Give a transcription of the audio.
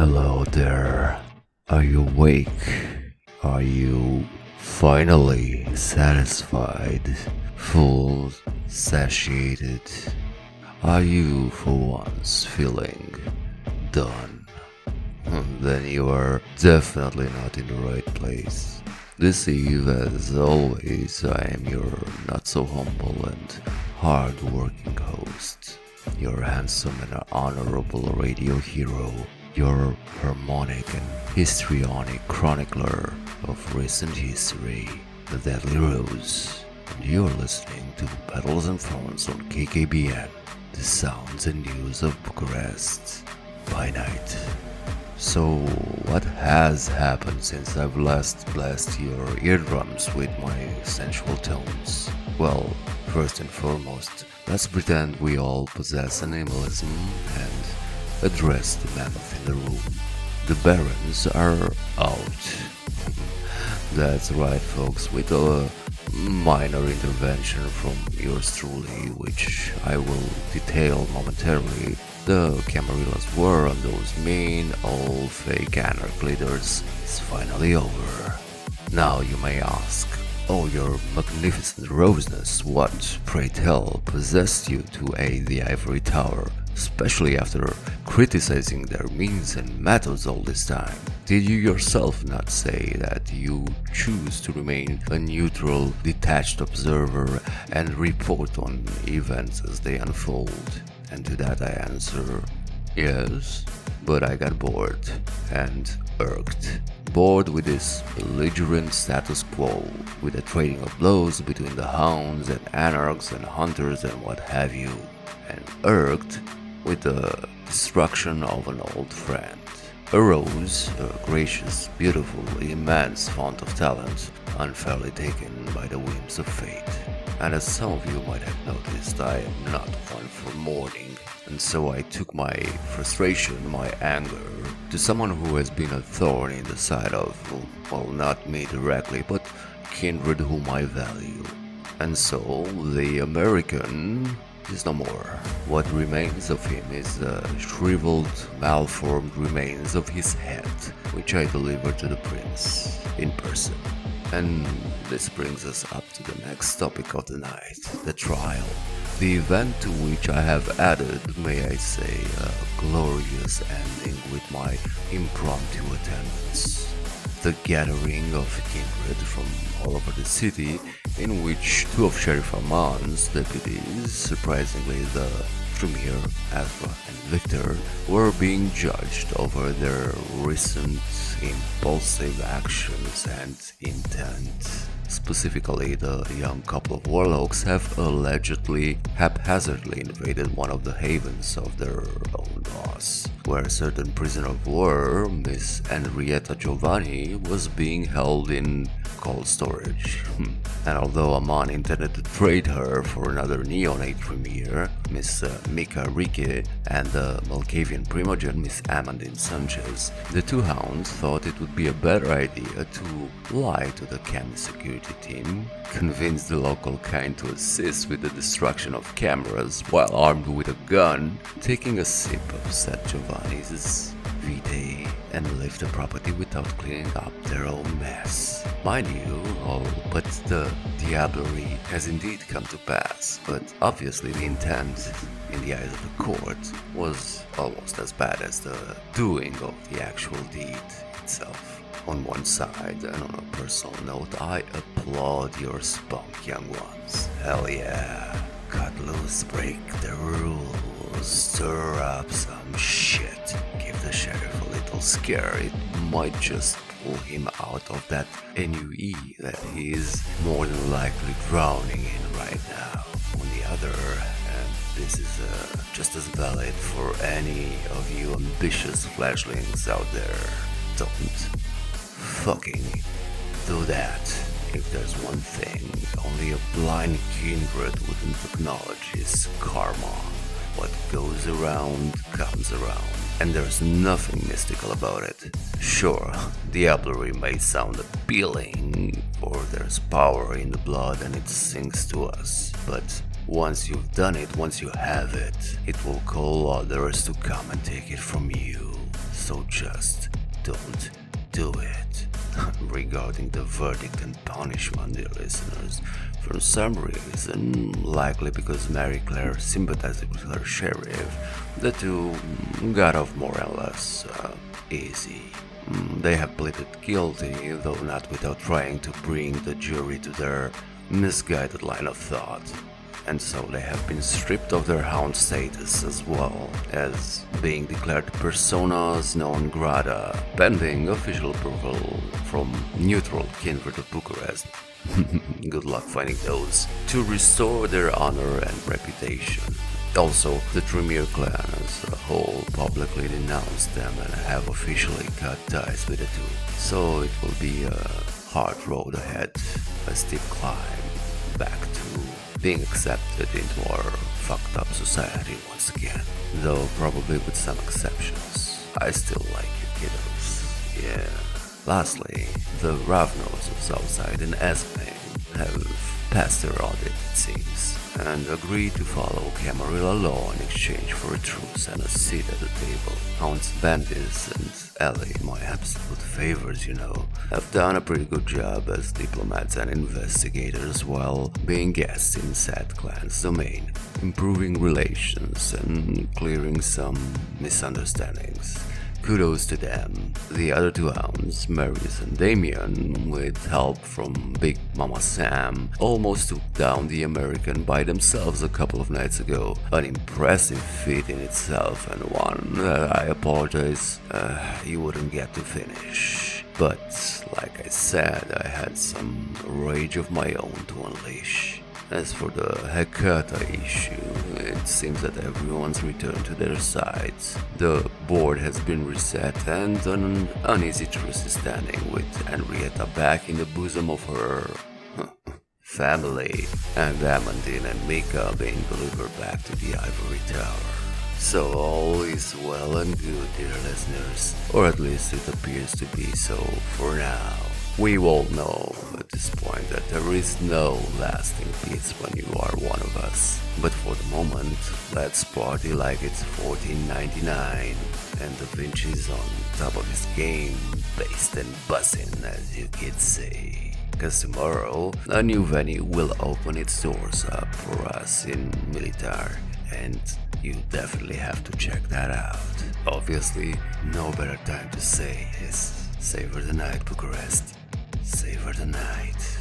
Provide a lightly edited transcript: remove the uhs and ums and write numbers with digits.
Hello there. Are you awake? Are you finally satisfied? Full, satiated? Are you for once feeling done? Then you are definitely not in the right place. This eve, as always, I am your not so humble and hard-working host, your handsome and honorable radio hero, your harmonic and histrionic chronicler of recent history, the Deadly Rose. And you're listening to Petals and Thorns on KKBN, the sounds and news of Bucharest by night. So, what has happened since I've last blessed your eardrums with my sensual tones? Well, first and foremost, let's pretend we all possess animalism and address the mammoth in the room. The barons are out. That's right, folks, with a minor intervention from yours truly, which I will detail momentarily. The Camarillas war on those mean old fake anarch leaders is finally over. Now you may ask, oh, your magnificent roseness, what, pray tell, possessed you to aid the Ivory Tower, especially after criticizing their means and methods all this time? Did you yourself not say that you choose to remain a neutral, detached observer and report on events as they unfold? And to that I answer, yes, but I got bored and irked. Bored with this belligerent status quo, with the trading of blows between the hounds and anarchs and hunters and what have you, and irked with the destruction of an old friend. A rose, a gracious, beautiful, immense font of talent, unfairly taken by the whims of fate. And as some of you might have noticed, I am not one for mourning, and so I took my frustration, my anger, to someone who has been a thorn in the side of, well, not me directly, but kindred whom I value. And so, the American is no more. What remains of him is the shriveled, malformed remains of his head, which I delivered to the prince in person. And this brings us up to the next topic of the night, the trial. The event to which I have added, may I say, a glorious ending with my impromptu attendance. The gathering of kindred from all over the city, in which two of Sheriff Armand's deputies, surprisingly the Premier, Azhra and Viktor, were being judged over their recent impulsive actions and intent. Specifically, the young couple of warlocks have allegedly haphazardly invaded one of the havens of their own boss, where a certain prisoner of war, Miss Henrietta Giovanni, was being held in cold storage. And although Aman intended to trade her for another neonate premier, Miss Mika Rike, and the Malkavian primogen, Miss Amandine Sanchez, the two hounds thought it would be a better idea to lie to the Cami security team, convince the local kind to assist with the destruction of cameras while armed with a gun, taking a sip of said Giovanni's vitae, and leave the property without cleaning up their own mess. Mind you, all but the diablerie has indeed come to pass, but obviously the intent, in the eyes of the court, was almost as bad as the doing of the actual deed itself. On one side, and on a personal note, I applaud your spunk, young ones. Hell yeah. Cut loose, break the rules, stir up some shit. Give the sheriff a little scare, it might just pull him out of that ennui that he is more than likely drowning in right now. On the other hand, this is just as valid for any of you ambitious flashlings out there. Don't fucking do that. If there's one thing only a blind kindred wouldn't acknowledge is karma. What goes around comes around, and there's nothing mystical about it. Sure, diablerie may sound appealing, for there's power in the blood and it sings to us, but once you've done it, once you have it, it will call others to come and take it from you. so just don't do it. Regarding the verdict and punishment, dear listeners, for some reason, likely because Mary Claire sympathized with her sheriff, the two got off more or less easy. They have pleaded guilty, though not without trying to bring the jury to their misguided line of thought. And so they have been stripped of their hound status as well as being declared personas non grata, pending official approval from neutral kindred of Bucharest. Good luck finding those, to restore their honor and reputation. Also, the Tremere clan as a whole publicly denounced them and have officially cut ties with the two. So it will be a hard road ahead, a steep climb back to being accepted into our fucked up society once again. Though probably with some exceptions. I still like you kiddos, yeah. Lastly, the Ravnos of Southside and Esme have passed their audit, it seems, and agreed to follow Camarilla law in exchange for a truce and a seat at the table. Hounds Bandits and Ellie, my absolute favorites, have done a pretty good job as diplomats and investigators while being guests in said clan's domain, improving relations and clearing some misunderstandings. Kudos to them. The other two hounds, Marius and Damien, with help from Big Mama Sam, almost took down the American by themselves a couple of nights ago. An impressive feat in itself, and one that I apologize you wouldn't get to finish. But, like I said, I had some rage of my own to unleash. As for the Hecata issue, it seems that everyone's returned to their sides. The board has been reset and an uneasy truce is standing, with Henrietta back in the bosom of her family, and Amandine and Mika being delivered back to the Ivory Tower. So all is well and good, dear listeners, or at least it appears to be so for now. We all know at this point that there is no lasting peace when you are one of us. But for the moment, let's party like it's 1499 and Da Vinci's on top of his game, based and bussin', as you kids say. Cause tomorrow, a new venue will open its doors up for us in Militar, and you definitely have to check that out. Obviously, no better time to say is savor the night, Bucharest. Savor the night.